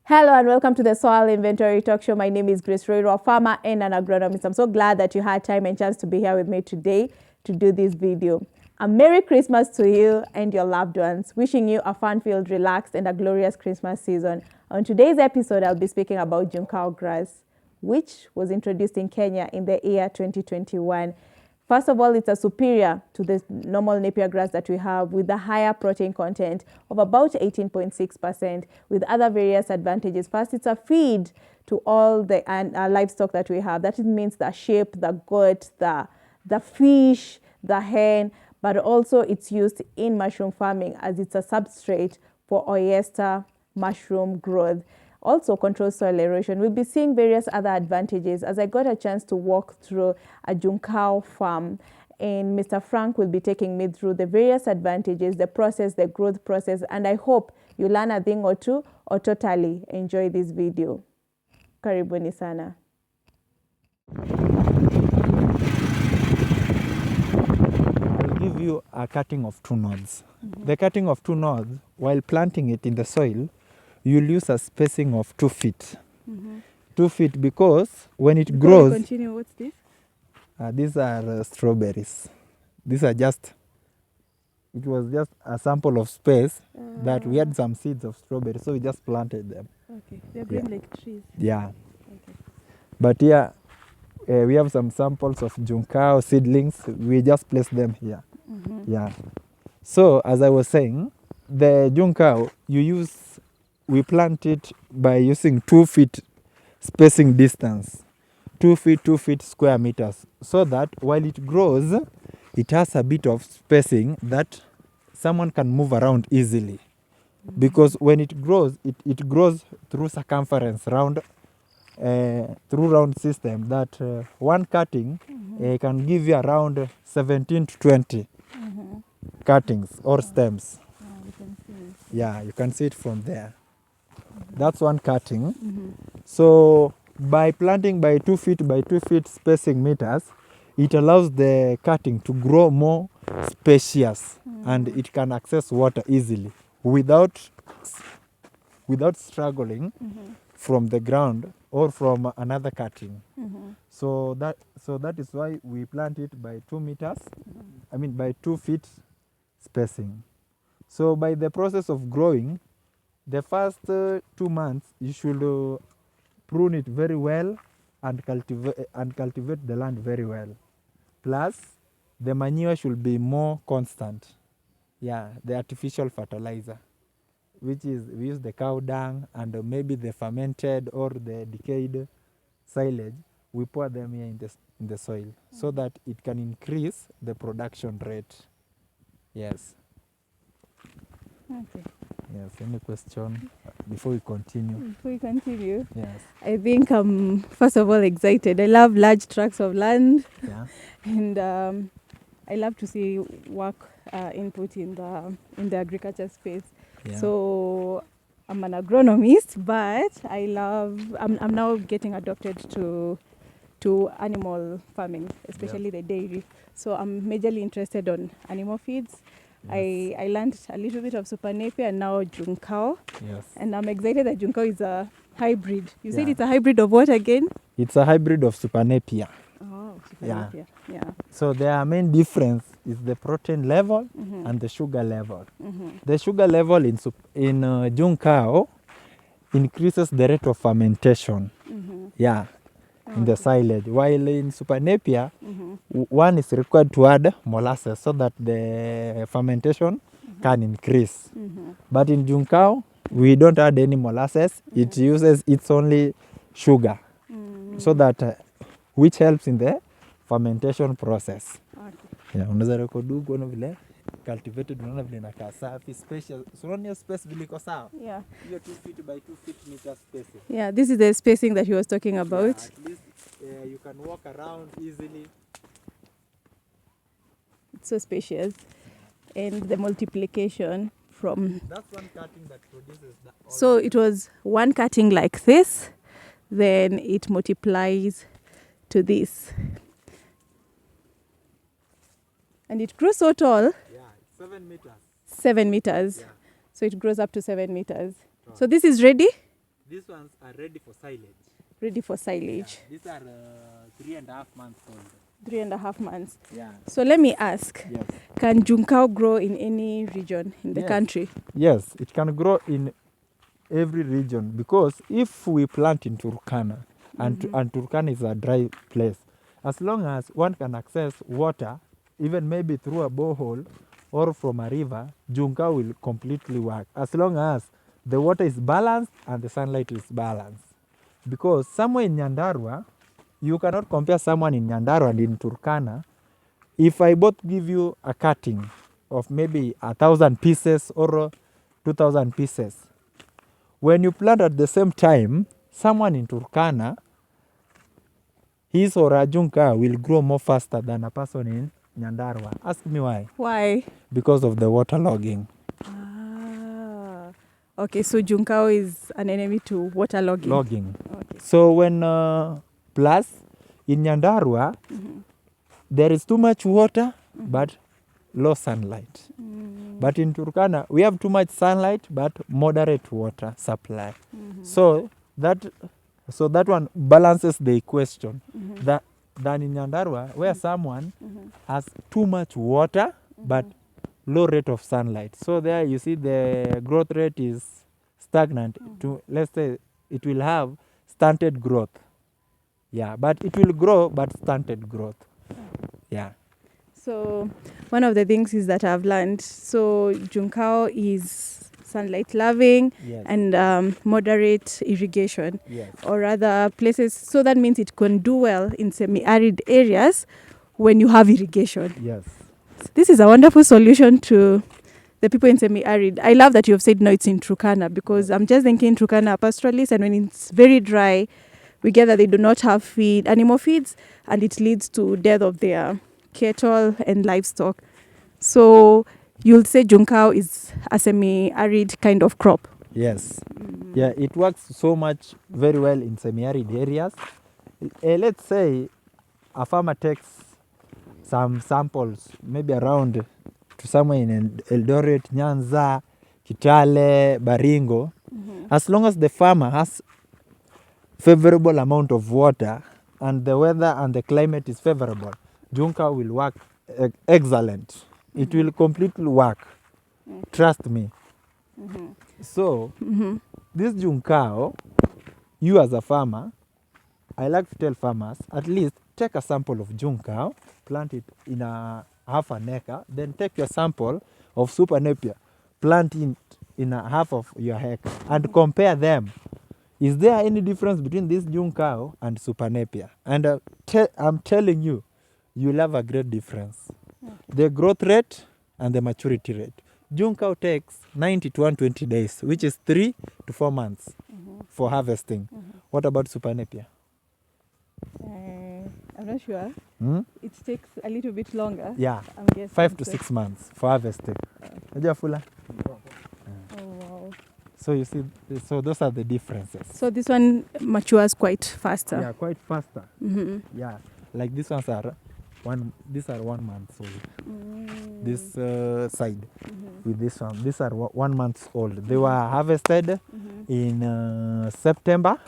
Hello and welcome to the Soil Inventory Talk Show. My name is Grace Roiro, a farmer and an agronomist. I'm so glad that you had time and chance to be here with me today to do this video. A Merry Christmas to you and your loved ones. Wishing you a fun-filled, relaxed, and a glorious Christmas season. On today's episode, I'll be speaking about Juncao Grass, which was introduced in Kenya in the year 2021. First of all, it's a superior to the normal Napier grass that we have with a higher protein content of about 18.6% with other various advantages. First, it's a feed to all the livestock that we have. That means the sheep, the goat, the fish, the hen, but also it's used in mushroom farming as it's a substrate for oyster mushroom growth. Also controls soil erosion. We'll be seeing various other advantages as I got a chance to walk through a Juncao farm, and Mr. Frank will be taking me through the various advantages, the process, the growth process, and I hope you learn a thing or two or totally enjoy this video. Karibuni sana. I'll give you a cutting of 2 nodes. The cutting of 2 nodes, while planting it in the soil, you'll use a spacing of 2 feet. 2 feet because when it grows... Continue, what's this? These are strawberries. These are just... It was just a sample of space that we had some seeds of strawberries, so we just planted them. Okay, they're growing like trees. Yeah. Okay. But here, we have some samples of Juncao seedlings. We just placed them here. Yeah. So, as I was saying, the Juncao, we plant it by using 2 feet spacing distance, 2 feet square meters, so that while it grows, it has a bit of spacing that someone can move around easily. Because when it grows, it grows through circumference round, through round system that one cutting can give you around 17 to 20 cuttings or stems. You can see. Yeah, you can see it from there. That's one cutting. So by planting by 2 feet by 2 feet spacing meters, it allows the cutting to grow more spacious and it can access water easily without struggling from the ground or from another cutting. So that is why we plant it by 2 meters. I mean by 2 feet spacing. So by the process of growing, the first 2 months you should prune it very well and cultivate the land very well. Plus, the manure should be more constant. Yeah, the artificial fertilizer, which is we use the cow dung and maybe the fermented or the decayed silage. We pour them here in the soil so that it can increase the production rate. Yes. Okay. Yes, any question before we continue? Before we continue, Yes. I think I'm first of all excited. I love large tracts of land, Yeah. and I love to see work input in the agriculture space. Yeah. So I'm an agronomist, but I'm now getting adopted to animal farming, especially the dairy. So I'm majorly interested on animal feeds. Yes. I learned a little bit of Super Napier and now Juncao. Yes. And I'm excited that Juncao is a hybrid. You said it's a hybrid of what again? It's a hybrid of Super Napier. Oh, Super Napier. Yeah. So their main difference is the protein level and the sugar level. The sugar level in Juncao increases the rate of fermentation. Yeah. In the silage, while in Super Napier, one is required to add molasses so that the fermentation can increase. But in Juncao, we don't add any molasses. It uses its only sugar, so that which helps in the fermentation process. Okay. Yeah, unaweza rekodu kuona vile cultivated, unaona vile inakaa safi, special. So unaona space vile iko sawa. Yeah. Hiyo 2 feet by 2 feet meter spacing. Yeah, this is the spacing that he was talking about. Yeah, at least you can walk around easily. It's so spacious. And the multiplication from... That's one cutting that produces that. So it was one cutting like this, then it multiplies to this. And it grew so tall. Yeah, 7 meters. 7 meters. Yeah. So it grows up to 7 meters. So this is ready? These ones are ready for silage. Ready for silage. Yeah, these are 3.5 months old. 3.5 months. Yeah. So let me ask, Yes. can Juncao grow in any region in the Yes. country? Yes, it can grow in every region, because if we plant in Turkana, and Turkana is a dry place, as long as one can access water, even maybe through a borehole or from a river, Juncao will completely work, as long as the water is balanced and the sunlight is balanced. Because somewhere in Nyandarua, you cannot compare someone in Nyandarua and in Turkana. If I both give you a cutting of maybe 1,000 pieces or 2,000 pieces, when you plant at the same time, someone in Turkana, his or her Juncao will grow more faster than a person in Nyandarua. Ask me why. Why? Because of the waterlogging. Ah. Okay, so Juncao is an enemy to waterlogging. Logging. Okay. So when plus in Nyandarua, there is too much water but low sunlight. But in Turkana, we have too much sunlight but moderate water supply. So that one balances the equation. Than in Nyandarua, where someone has too much water but low rate of sunlight. So there you see the growth rate is stagnant. To, let's say it will have stunted growth. Yeah, but it will grow but stunted growth. Yeah. So one of the things is that I've learned, so Juncao is sunlight loving Yes. and moderate irrigation, Yes. or rather places. So that means it can do well in semi-arid areas when you have irrigation. Yes. This is a wonderful solution to the people in semi-arid. I love that you have said no, it's in Turkana, because I'm just thinking Turkana are pastoralists, and when it's very dry, we get that they do not have animal feeds, and it leads to death of their cattle and livestock. So you'll say Juncao is a semi-arid kind of crop. Yes. Yeah, it works so much very well in semi-arid areas. Let's say a farmer takes some samples, maybe around to somewhere in Eldoret, Nyanza, Kitale, Baringo. As long as the farmer has favorable amount of water and the weather and the climate is favorable, Juncao will work excellent. It will completely work. Trust me. So this Juncao, you as a farmer, I like to tell farmers, at least take a sample of Juncao, plant it in a half an acre, then take your sample of Super Napier, plant it in a half of your acre, and compare them. Is there any difference between this Juncao and Super Napier? And I'm telling you, you'll have a great difference. The growth rate and the maturity rate. Juncao takes 90 to 120 days, which is 3 to 4 months for harvesting. What about Super Napier? I'm not sure. Hmm? It takes a little bit longer. Yeah, I'm guessing. 5 to 6 months for harvesting. Unajua Fula? Oh, wow. So you see, so those are the differences. So this one matures quite faster. Yeah, quite faster. Mm-hmm. Yeah, like these ones are these are 1 month old. This side with this one, these are 1 month old. They were harvested in September.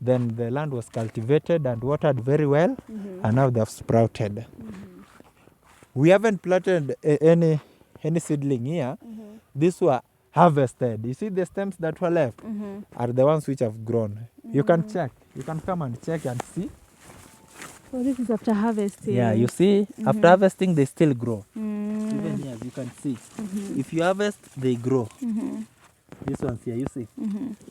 Then the land was cultivated and watered very well, and now they have sprouted. We haven't planted any seedling here. These were harvested. You see the stems that were left are the ones which have grown. You can check. You can come and check and see. Oh, this is after harvesting. Yeah, you see, after harvesting they still grow. Even here, you can see. If you harvest, they grow. This one's here, you see.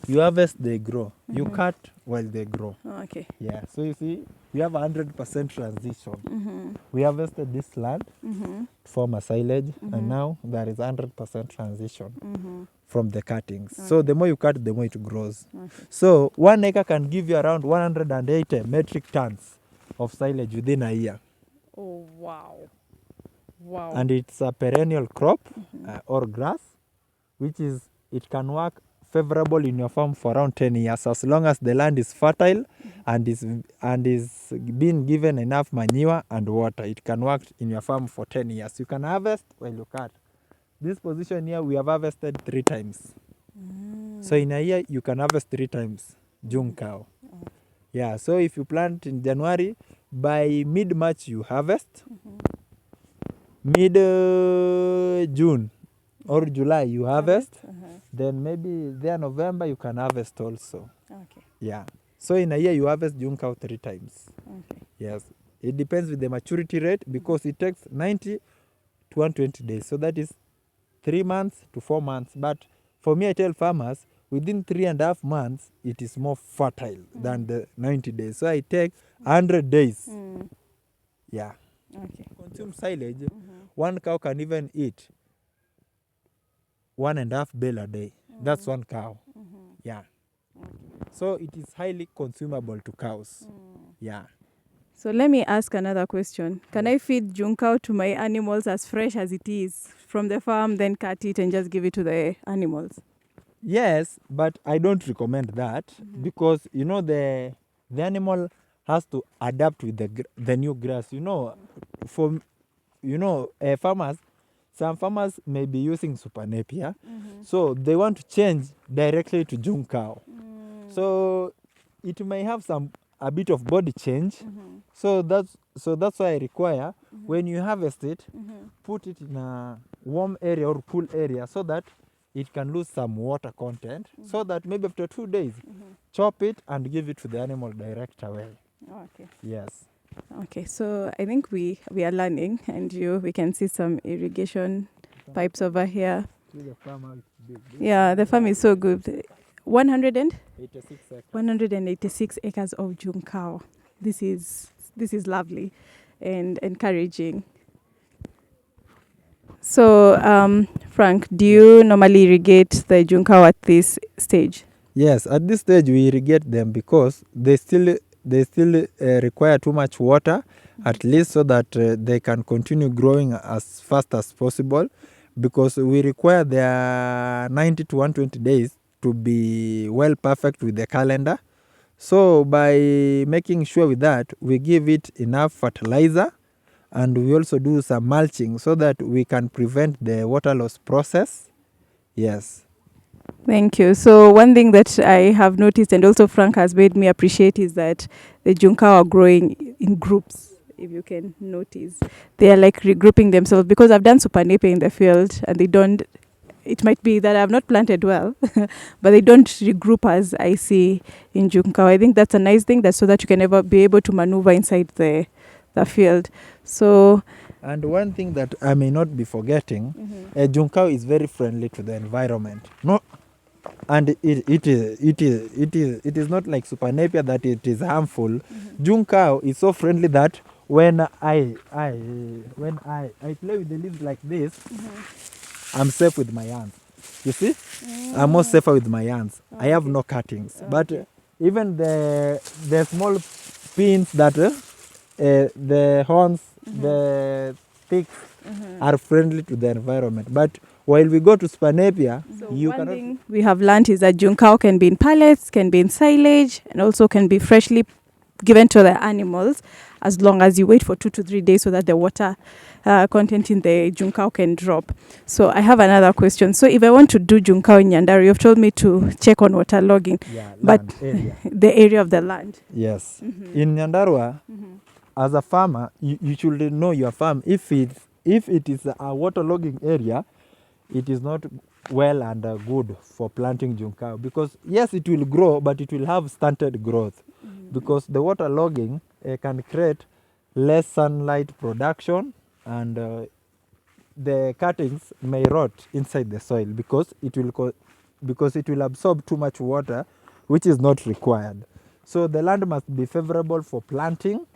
You harvest, they grow. You cut while they grow. Oh, okay. Yeah, so you see, we have 100% transition. We harvested this land to form a silage, and now there is 100% transition from the cuttings. So the more you cut, the more it grows. So 1 acre can give you around 180 metric tons of silage within a year. Oh, wow. Wow. And it's a perennial crop or grass, which is, it can work favorable in your farm for around 10 years, as long as the land is fertile and is being given enough manure and water. It can work in your farm for 10 years. You can harvest while you cut. This position here, we have harvested 3 times. So in a year, you can harvest 3 times Juncao. Yeah, so if you plant in January, by mid-March you harvest. Mid-June or July you harvest. Then maybe there November you can harvest also. Okay. Yeah. So in a year you harvest Juncao 3 times. Okay. Yes. It depends with the maturity rate because it takes 90 to 120 days. So that is 3 months to 4 months. But for me, I tell farmers, within 3.5 months, it is more fertile than the 90 days. So I take 100 days. Yeah. Okay. Consume silage. One cow can even eat 1.5 bale a day. That's one cow. Yeah. So it is highly consumable to cows. Yeah. So let me ask another question. Can I feed Juncao to my animals as fresh as it is from the farm, then cut it and just give it to the animals? Yes, but I don't recommend that because you know the animal has to adapt with the new grass. You know, for farmers, some farmers may be using super napier, so they want to change directly to Juncao. So it may have a bit of body change. So that's why I require when you harvest it, put it in a warm area or cool area so that it can lose some water content. So that maybe after 2 days, chop it and give it to the animal direct away. Okay. Yes. Okay, so I think we are learning, and we can see some irrigation pipes over here. The farm is big. Yeah, the farm is so good. 86 acres. 186 acres of Juncao. This is lovely and encouraging. So, Frank, do you normally irrigate the Juncao at this stage? Yes, at this stage we irrigate them because they still require too much water, at least so that they can continue growing as fast as possible, because we require their 90 to 120 days to be well perfect with the calendar. So by making sure with that, we give it enough fertilizer, and we also do some mulching so that we can prevent the water loss process. Yes. Thank you. So one thing that I have noticed, and also Frank has made me appreciate, is that the Juncao are growing in groups. If you can notice, they are like regrouping themselves, because I've done super napier in the field and they don't. It might be that I've not planted well, but they don't regroup as I see in Juncao. I think that's a nice thing, so that you can ever be able to maneuver inside the field. So. And one thing that I may not be forgetting, Juncao is very friendly to the environment. No, and it is not like super napier that it is harmful. Juncao is so friendly that when I play with the leaves like this, I'm safe with my hands. You see, I'm more safer with my hands. I have no cuttings, but even the small pins that the horns, the sticks are friendly to the environment. But while we go to super napier, so one thing we have learned is that Juncao can be in pellets, can be in silage, and also can be freshly given to the animals, as long as you wait for 2 to 3 days so that the water content in the Juncao can drop. So I have another question. So if I want to do Juncao in Nyandarua, you've told me to check on water logging, but area. the area of the land. Yes. In Nyandarua, as a farmer, you should know your farm. If it is a water logging area, it is not well and good for planting Juncao, because yes, it will grow, but it will have stunted growth, because the water logging can create less sunlight production, and the cuttings may rot inside the soil because it will absorb too much water, which is not required. So the land must be favorable for planting,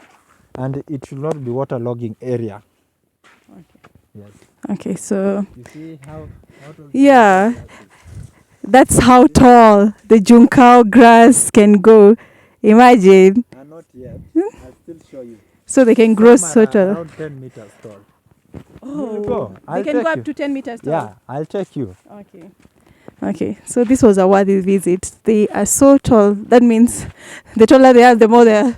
and it should not be water logging area. Okay. Yes. Okay, so You see how yeah, that's how tall the Juncao grass can go. Imagine. not yet. I'll still show you. So they can grow so tall. Around 10 meters tall. Oh, go. they I'll can take go up you. to 10 meters tall. Yeah, I'll take you. Okay. Okay, so this was a worthy visit. They are so tall. That means the taller they are, the more the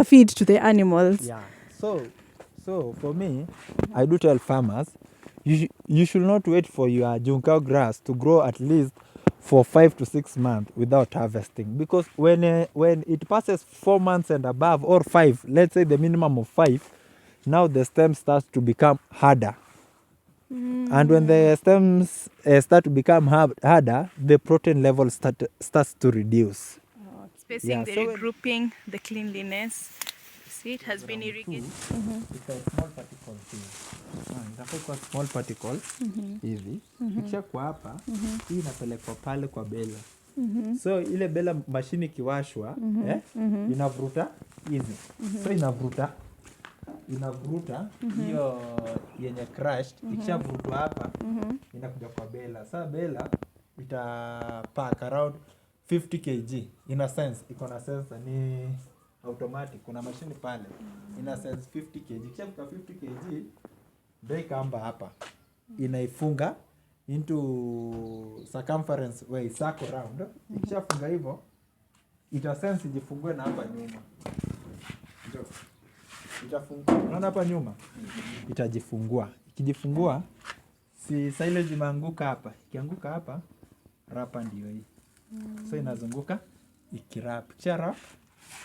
feed to the animals. Yeah. So for me, I do tell farmers, you should not wait for your Juncao grass to grow at least for 5 to 6 months without harvesting, because when it passes 4 months and above, or 5, let's say the minimum of 5, now the stem starts to become harder. And when the stems start to become harder, the protein level starts to reduce. Spacing, Yeah, the so regrouping, the cleanliness. See, it has been irrigated. It's a small particle thing. Itakuwa small particle hivi. Ikishakuwa hapa, hii inapelekwa pale kwa bela. So ile bela mashini ikiwashwa, inavuruta hizi. So inavuruta hiyo yenye crushed, ikishavurutwa hapa, inakuja kwa bela. Sasa bela itapack around 50 kg. In a sense, iko na sense ni automatic, kuna mashini pale. In a sense 50 kg. Ikishafika 50 kg, ndio kamba hapa. Inaifunga into circumference where it circle round. Ikishafunga hivyo, ita sense ijifungue na hapa nyuma. Ndio. Itafungua. Unaona hapa nyuma? Itajifungua. Ikijifungua, si silage imeanguka hapa. Ikianguka hapa, rapa ndio hii. So inazunguka ikirap. Kisha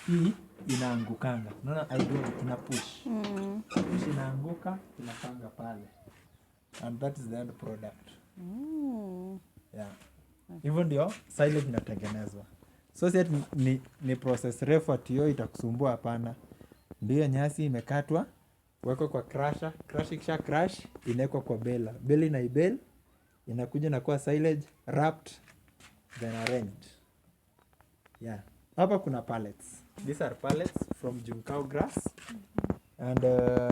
hii inaangukanga. Unaona hydraulic ina push. Push inaanguka, inapanga pale. And that is the end product. Yeah. Hivyo ndio silage inatengenezwa. So si ni process refu ati hiyo itakusumbua, hapana. Ndio nyasi imekatwa, wekwa kwa crusher, kisha crush, inawekwa kwa bela. Bela inaibel, inakuja na kuwa silage, wrapped, then arranged. Yeah. Hapa kuna pallets. These are pallets from Juncao Grass. And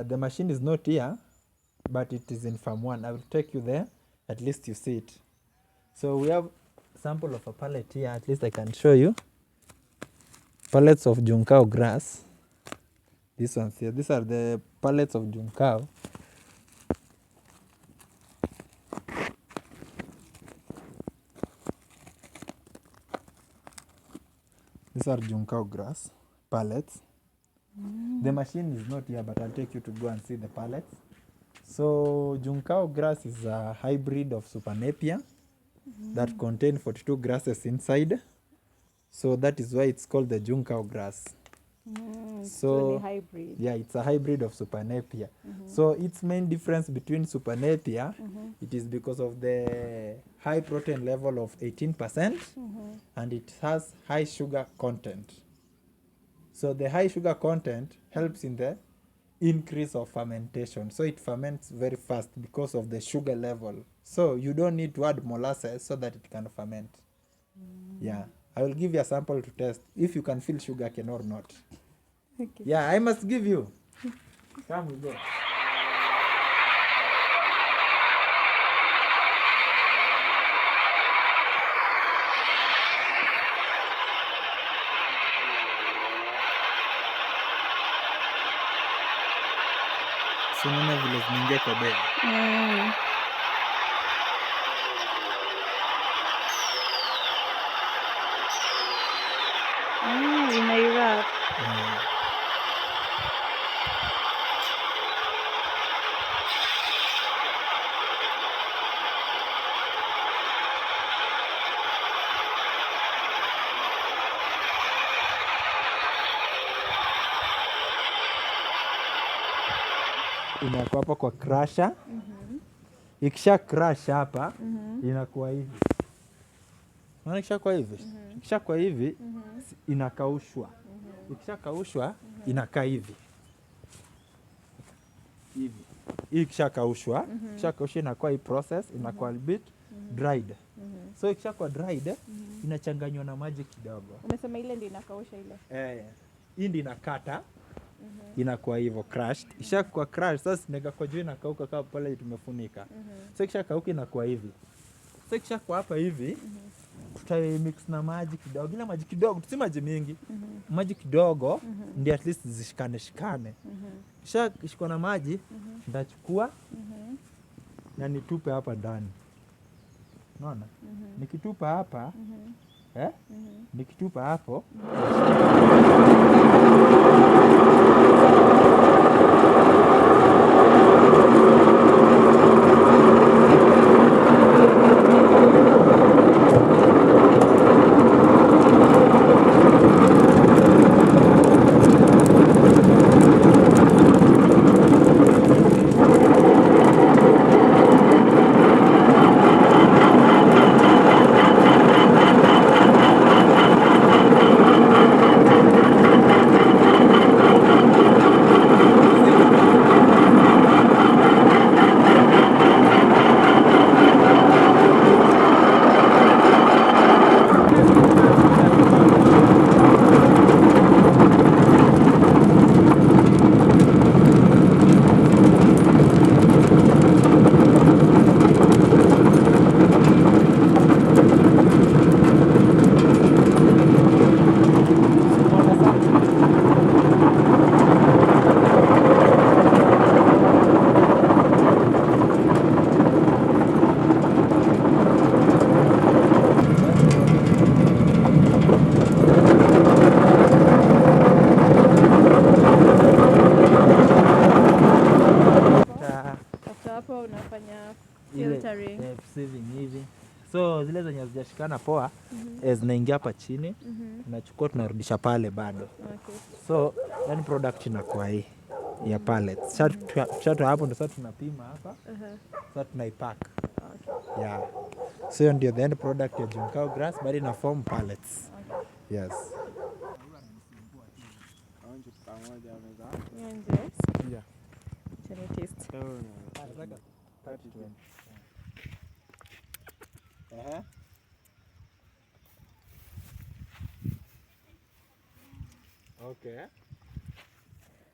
the machine is not here, but it is in farm 1. I will take you there, at least you see it. So we have sample of a pallet here, at least I can show you. Pallets of Juncao Grass. These ones here, these are the pallets of Juncao. These are Juncao Grass pallets. The machine is not here, but I'll take you to go and see the pallets. So Juncao Grass is a hybrid of Super Napier that contain 42 grasses inside. So that is why it's called the Juncao Grass. So really hybrid. Yeah, it's a hybrid of Super Napier. So its main difference between Super Napier, it is because of the high protein level of 18%, and it has high sugar content. So the high sugar content helps in the increase of fermentation. So it ferments very fast because of the sugar level. So you don't need to add molasses so that it can ferment. Yeah. I will give you a sample to test if you can feel sugar cane or not. Okay. Yeah, I must give you. Come, we go. Unaona vile zimeingia kwa bega. Inairap. Inakuwa hapa kwa crusher. Ikisha crush hapa, inakuwa hivi. Unaona ikisha kwa hivi? Ikisha kwa hivi, inakaushwa. Ikisha kaushwa, inakaa hivi. Hivi. Hii ikisha kaushwa, inakuwa hii process, inakuwa a bit dried. So ikisha kwa dried, inachanganywa na maji kidogo. Umesema ile ndio inakausha ile? Hii ndio inakata. Inakuwa hivyo crushed. Ishakuwa crushed, sasa nega kwa juu inakauka kama pale tumefunika. So ikisha kauka inakuwa hivi. So ikisha kwa hapa hivi, tutamix na maji kidogo. Ile maji kidogo, si maji mingi. Maji kidogo ndio at least zishikane. Kisha kishikwa na maji, ndachukua na nitupe hapa ndani. Unaona? Nikitupa hapa, nikitupa hapo, zimeshikana poa, zinaingia hapa chini, tunachukua tunarudisha pale bado. Okay. So end product inakuwa hii ya pallets. Sasa hapo ndio sasa tunapima hapa. Sasa tunaipack. Okay. Yeah. So hiyo ndio the end product ya Juncao Grass, bali ina form pallets. Okay. Yes. Yeah. Shall we taste? Okay.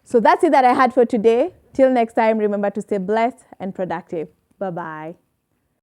So that's it that I had for today. Till next time, remember to stay blessed and productive. Bye-bye.